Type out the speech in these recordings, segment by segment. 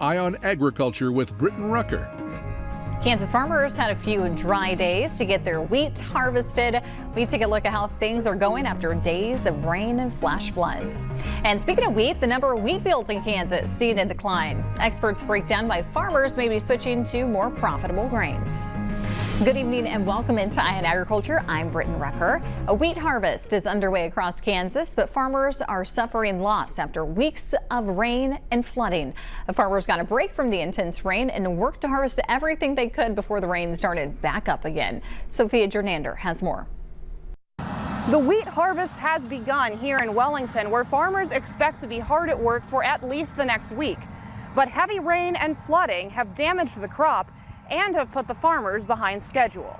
Eye on Agriculture with Britton Rucker. Kansas farmers had a few dry days to get their wheat harvested. We take a look at how things are going after days of rain and flash floods. And speaking of wheat, the number of wheat fields in Kansas seen a decline. Experts break down why farmers may be switching to more profitable grains. Good evening and welcome into Eye on Agriculture. I'm Britton Rucker. A wheat harvest is underway across Kansas, but farmers are suffering loss after weeks of rain and flooding. The farmers got a break from the intense rain and worked to harvest everything they could before the rain started back up again. Sophia Jernander has more. The wheat harvest has begun here in Wellington, where farmers expect to be hard at work for at least the next week. But heavy rain and flooding have damaged the crop and have put the farmers behind schedule.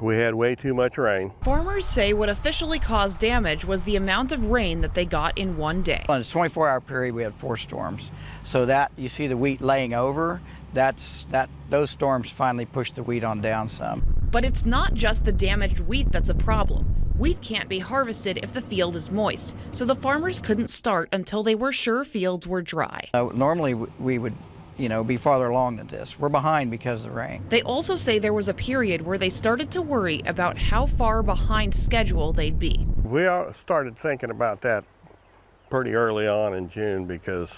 We had way too much rain. Farmers say what officially caused damage was the amount of rain that they got in one day. On a 24-hour period, we had 4 storms. So that you see the wheat laying over, those storms finally pushed the wheat on down some. But it's not just the damaged wheat that's a problem. Wheat can't be harvested if the field is moist, so the farmers couldn't start until they were sure fields were dry. Normally we would be farther along than this. We're behind because of the rain. They also say there was a period where they started to worry about how far behind schedule they'd be. We all started thinking about that pretty early on in June because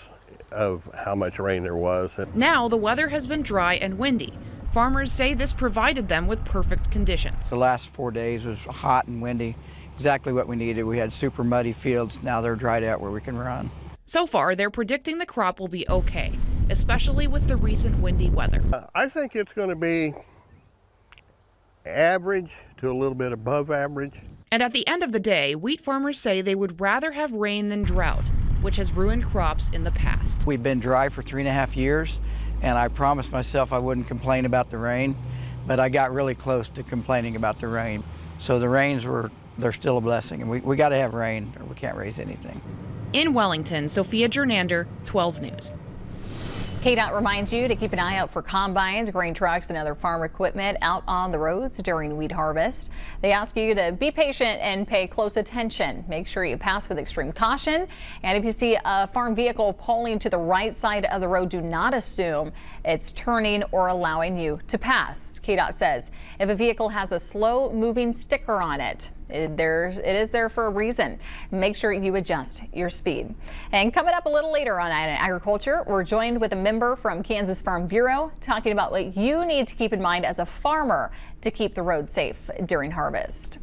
of how much rain there was. Now the weather has been dry and windy. Farmers say this provided them with perfect conditions. The last 4 days was hot and windy, exactly what we needed. We had super muddy fields. Now they're dried out where we can run. So far, they're predicting the crop will be okay, especially with the recent windy weather. I think it's going to be average to a little bit above average. And at the end of the day, wheat farmers say they would rather have rain than drought, which has ruined crops in the past. We've been dry for 3.5 years, and I promised myself I wouldn't complain about the rain, but I got really close to complaining about the rain. So the rains they're still a blessing, and we got to have rain or we can't raise anything. In Wellington, Sophia Jernander, 12 News. KDOT reminds you to keep an eye out for combines, grain trucks, and other farm equipment out on the roads during wheat harvest. They ask you to be patient and pay close attention. Make sure you pass with extreme caution. And if you see a farm vehicle pulling to the right side of the road, do not assume it's turning or allowing you to pass. KDOT says if a vehicle has a slow moving sticker on it, it is there for a reason. Make sure you adjust your speed. And coming up a little later on Agriculture, we're joined with a member from Kansas Farm Bureau talking about what you need to keep in mind as a farmer to keep the road safe during harvest.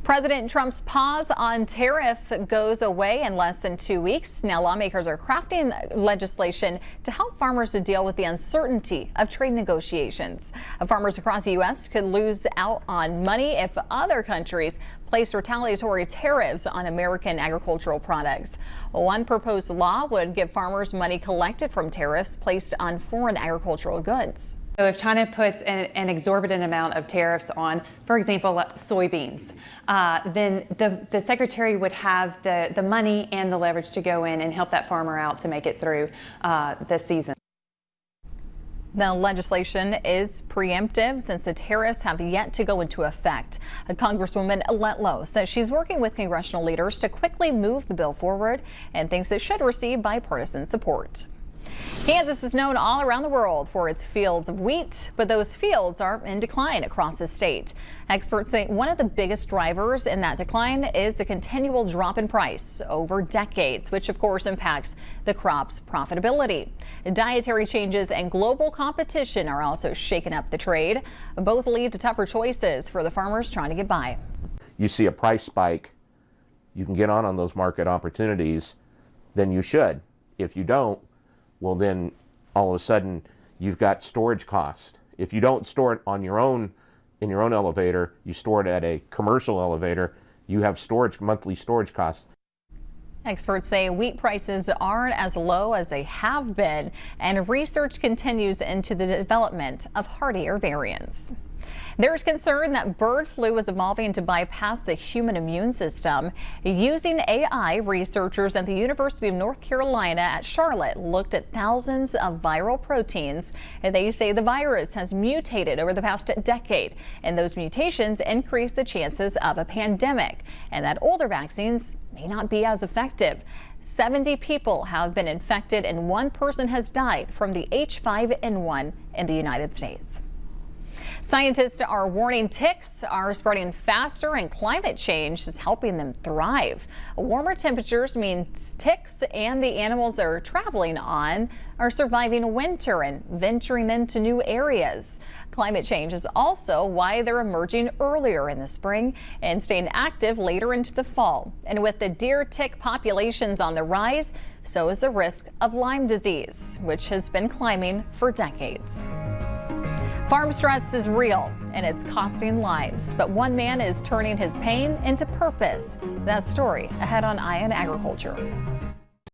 President Trump's pause on tariff goes away in less than 2 weeks. Now lawmakers are crafting legislation to help farmers to deal with the uncertainty of trade negotiations. Farmers across the U.S. could lose out on money if other countries place retaliatory tariffs on American agricultural products. One proposed law would give farmers money collected from tariffs placed on foreign agricultural goods. So if China puts an exorbitant amount of tariffs on, for example, soybeans, then the secretary would have the money and the leverage to go in and help that farmer out to make it through this season. The legislation is preemptive since the tariffs have yet to go into effect. Congresswoman Letlow says she's working with congressional leaders to quickly move the bill forward and thinks it should receive bipartisan support. Kansas is known all around the world for its fields of wheat, but those fields are in decline across the state. Experts say one of the biggest drivers in that decline is the continual drop in price over decades, which of course impacts the crop's profitability. Dietary changes and global competition are also shaking up the trade. Both lead to tougher choices for the farmers trying to get by. You see a price spike, you can get on those market opportunities, then you should. If you don't, well, then all of a sudden you've got storage cost. If you don't store it on your own, in your own elevator, you store it at a commercial elevator, you have monthly storage costs. Experts say wheat prices aren't as low as they have been, and research continues into the development of hardier variants. There's concern that bird flu is evolving to bypass the human immune system. Using AI, researchers at the University of North Carolina at Charlotte looked at thousands of viral proteins. And they say the virus has mutated over the past decade, and those mutations increase the chances of a pandemic, and that older vaccines may not be as effective. 70 people have been infected and 1 person has died from the H5N1 in the United States. Scientists are warning ticks are spreading faster and climate change is helping them thrive. Warmer temperatures mean ticks and the animals they're traveling on are surviving winter and venturing into new areas. Climate change is also why they're emerging earlier in the spring and staying active later into the fall. And with the deer tick populations on the rise, so is the risk of Lyme disease, which has been climbing for decades. Farm stress is real and it's costing lives, but one man is turning his pain into purpose. That story ahead on Eye on Agriculture.